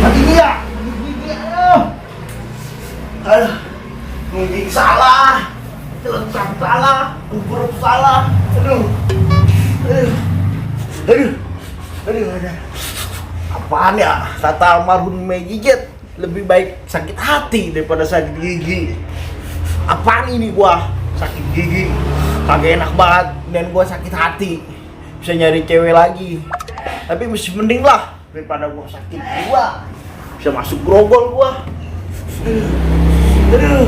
Mati dia. Aduh, mungkin salah, celentang salah, ukur salah. Aduh. Apaan ya? Kata almarhum Megijit, lebih baik sakit hati daripada sakit gigi. Apaan ini gua? Sakit gigi. Kagak enak banget dan gua sakit hati. Bisa nyari cewek lagi. Tapi masih mending lah daripada gua sakit jiwa. Bisa masuk grogol gua. Aduh.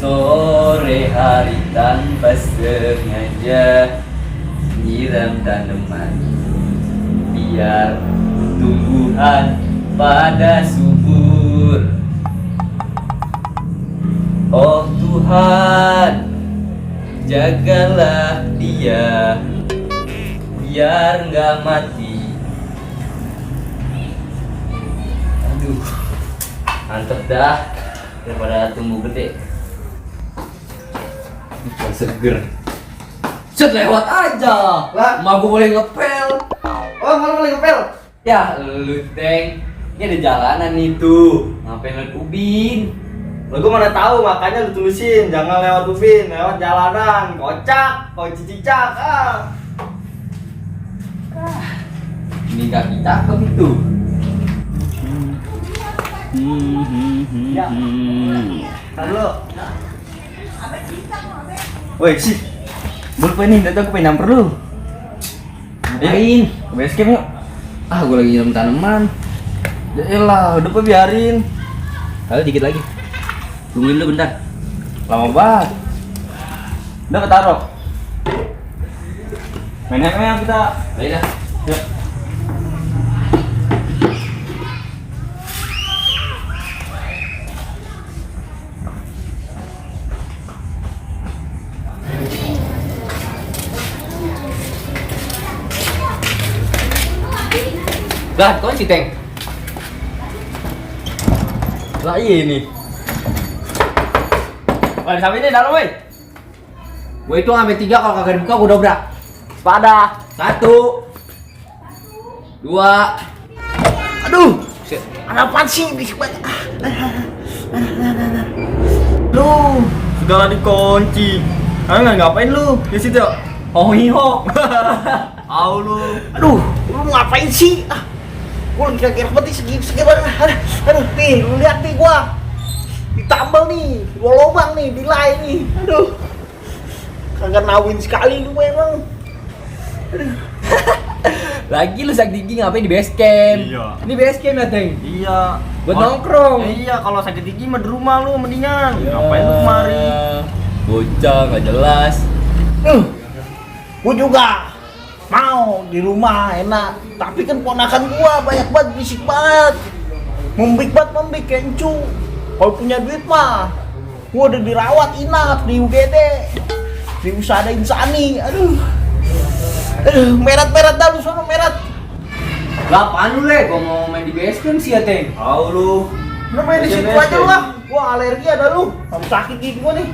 Sore hari tanpa sengaja nyiram tanaman biar tumbuhan pada subur. Oh Tuhan, jagalah dia biar nggak mati. Aduh, mantep dah daripada tumbuh gede. Ikan seger. Set lewat aja. Lah? Mau gue boleh ngepel. Oh, malu boleh ngepel? Ya, lu Teng. Ini ada jalanan itu. Ngapain lewat ubin? Lo gue mana tahu, makanya lu tulisin jangan lewat ubin, lewat jalanan. Kocak, kau cicak. Ini kaki cakep itu. Ya. Halo. Woi, sih. Boleh nih, datang ke penamper lu. Ngapain? Ke base camp yuk. Ah, gue lagi nyiram tanaman. Ya elah, udah apa biarin. Kali dikit lagi. Tungguin lu bentar. Lama banget. Udah ketaruh. Main MMA kita. Ayo dah. Yuk. Lah, kunci Teng. Lah ini. Wah, sampai ini dalam, woi. Gue itu sampai 3 kalau kagak dibuka gue dobrak. Pada 1 2. Aduh, ada apaan sih bisik banget? Lu segala dikunci. Nggak ngapain lu di situ? Oh hiho. Au lu. Aduh, lu ngapain sih? Gua lagi kira-kira banget segi banget. Aduh, nih, lu lihat nih gua. Ditambal nih, dua lubang nih, di lain nih. Aduh. Kagak nawin sekali lu memang. Aduh. Lagi lu sakit gigi ngapain di base camp? Iya. Ini base camp ya, Teng? Iya. Buat nongkrong. Iya, kalau sakit gigi mah di rumah lu mendingan. Ngapain lu kemari? Bocah nggak jelas. Gua juga mau di rumah enak, tapi kan ponakan gua banyak banget bisik banget, membik kencu. Kalau punya duit mah, gua udah dirawat inap di UGD, diusadain Sani. Aduh, merat dah lu sono merat. Lah apaan lu le? Gua mau main di base camp sih ya, Teng. Tahu lu main di situ aja lu lah. Gua alergi ada lu, kamu sakit gigi gua nih.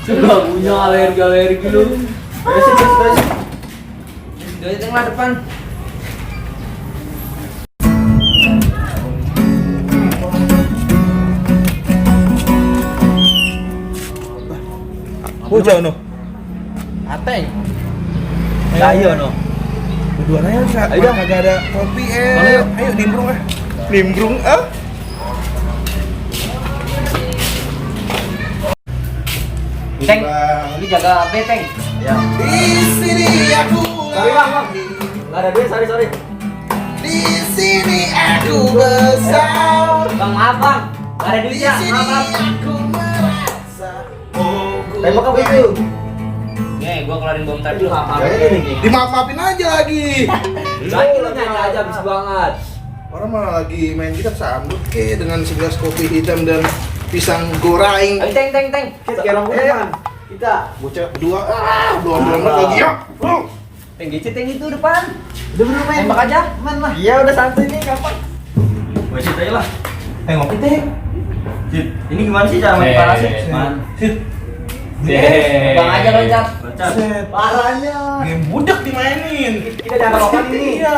Sudah punya alergi lu. Beresin. Dari tengah depan. Jauh no. Ateng. Ayo no. Berdua aja Ustaz. Ayo. Kagak ada kopi Mana yuk? Ayo nimbrung ah. Nimbrung Teng, ini jaga B, Teng. Ya. Di sini aku Sorry bang. Nggak ada duit, sorry. Di sini aku besar. Bang, maaf bang. Gak ada Di duitnya, sini maaf. aku merasa. Oh, ku Tembak apa itu? Nih, gua keluarin bom tadi dulu, maaf. Dimaaf-maafin aja lagi. Lagi lu nyanyi aja abis banget. Orang malah lagi main gitar sambut dengan segelas kopi hitam dan pisang goreng. Ayo, Teng. Sekarang teman. Kita Bocah berdua belum lagi ya. Teng, Teng itu depan. udah belum main. Tembak aja. Main lah. Iya udah santai nih gampang. Gue sit aja lah. Ngopi teh. Sit. Ini gimana sih cara main parasit? Man. Sit. Bang aja loncat. Parahnya. Game budak dimainin. Kita jangan rokokan ini. Iya.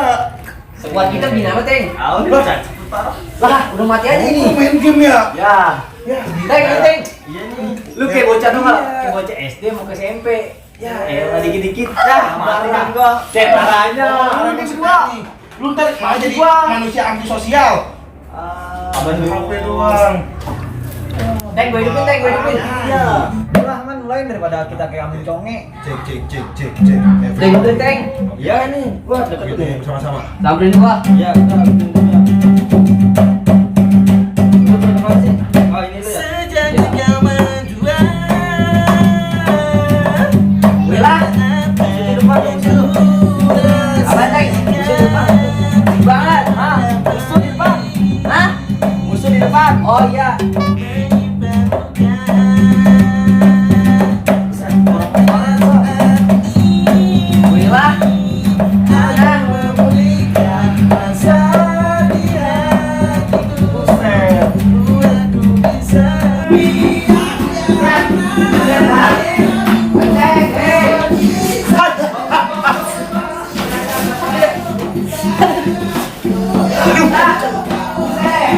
Sekuat kita bina apa, Teng? Lah, Udah mati aja Ini ini. main game ya. ya. Ya, Teng, Teng. Iya nih. Lu kayak bocah tuh nggak? Iya. Kayak bocah SD mau ke SMP. Ya, Dikit-dikit. Ya, parah. kan gua. Caranya. Orang yang seperti lu ntar malah jadi manusia antisosial. Abang HP doang. Teng, gue hidupin, Teng, gue hidupin. Iya. Udah man mulai daripada kita kayak ambil conge. Cek. Teng, hidupin, Teng. Iya nih. Gua deket Gitu, nih. sama-sama. Samperin gua. Iya, kita ujung-ujungnya. Lu berapa kali sih? Oh, ini lu ya? Sejak zaman dua. Gue lah. Di depan dong, situ. Apa, Teng? Musuh di depan. Asik banget. Hah? Musuh di depan. Hah? Musuh di depan. Oh iya. Gue lah.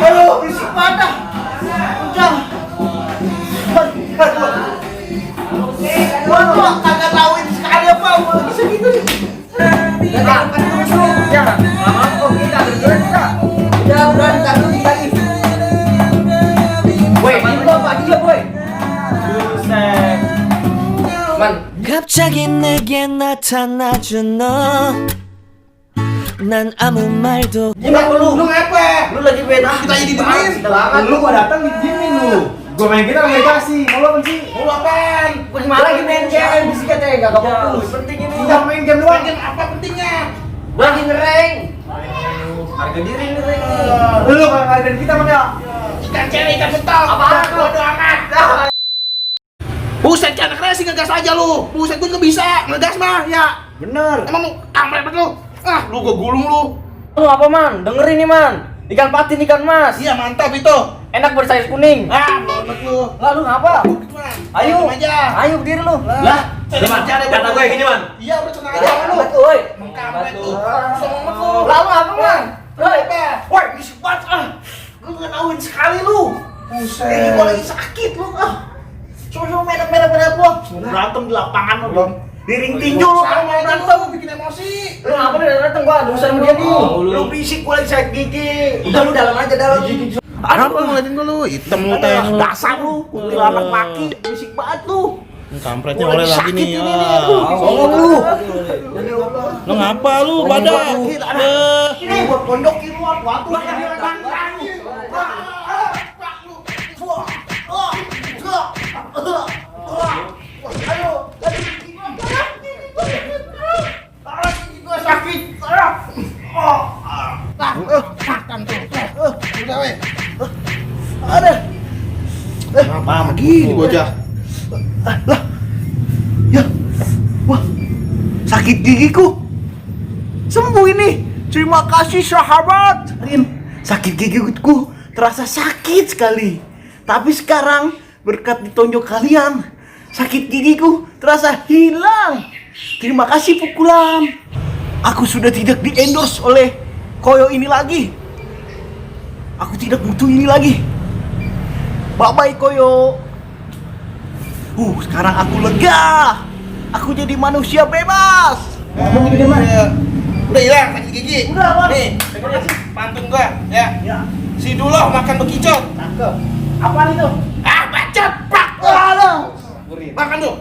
Aduh, berisik banget. Udah. Gua kagak tahuin sekali apa gua lagi segitu. Ya, lama-lama kok kita berdua kita. Udah, ntar dulu lagi. Woi, ini lo apa juga, boy? Man, 갑자기 내게 나타나준 너. 난 아무 말도 Gimana lu? Lu ngapa? Lu lagi beda. Kita jadi diemin. Lu gua datang dijamin lu. Gua main kita enggak dikasih. Mau apa sih? Mau lu apaan? gua gimana lagi main game? Bisikan teh, gak fokus. Penting ini. Tinggal main game doang. Main apa pentingnya? Gua lagi ngereng. Harga diri ngereng. Lu kalau ngadain kita mana? Ikan cewek, ikan betok. Apaan? Bodo amat. Buset, anak racing ngegas aja lu. Buset, gue juga bisa ngegas mah, ya. Bener. Emang lu kampret lu. Ah, lu gue gulung lu. Lu apa, Man? Dengerin nih, Man. Ikan patin, ikan mas. Iya, mantap itu. Enak bersayap kuning. Ah, banget lu. Lah, lu ngapa? Gitu mah. Ayo. Gitu aja. Ayo berdiri lu. Lah, kata gue gini, Man. Iya, udah tenang aja lu. Woi. Mengkampret lu. Semangat lu. Lah, lu apa, Man? Woi. Woi, berisik banget ah. Lu nggak tahuin sekali lu. Buset. Ini gua lagi sakit lu ah. Coba merah-merah gua. Berantem di lapangan lu. Belum. Di ring tinju lu kan Sama mau aja berantem. lu, bikin emosi. Lu ngapa datang gua? Ada urusan sama dia nih. Lu berisik gua lagi sakit gigi. Udah lu dalam aja dalam. Apa lu ngeliatin gue lu? Hitam lu teh. Dasar lu, kuntilanak laki. Berisik banget lu. Kampretnya Gua oleh lagi lagi sakit nih. ini ya. nih, aduh. Songong lu. Lu ngapa lu pada? Ini buat pondokin lu waktu lagi Udah weh. Apa lagi di bocah? Ya, wah, sakit gigiku. Sembuh ini. Terima kasih sahabat. Rin, sakit gigiku terasa sakit sekali. Tapi sekarang berkat ditonjok kalian, sakit gigiku terasa hilang. Terima kasih pukulan. Aku sudah tidak di-endorse oleh Koyo ini lagi. Aku tidak butuh ini lagi. Bye-bye Koyo. Sekarang aku lega. Aku jadi manusia bebas. Ngomong gede mah. Udah hilang sakit gigi. Udah, Bang. Nih, pantun gua ya. Ya, Si Duloh makan bekicot. cakep. Apaan itu? Ah, bacot, pak. Aduh. Makan tuh.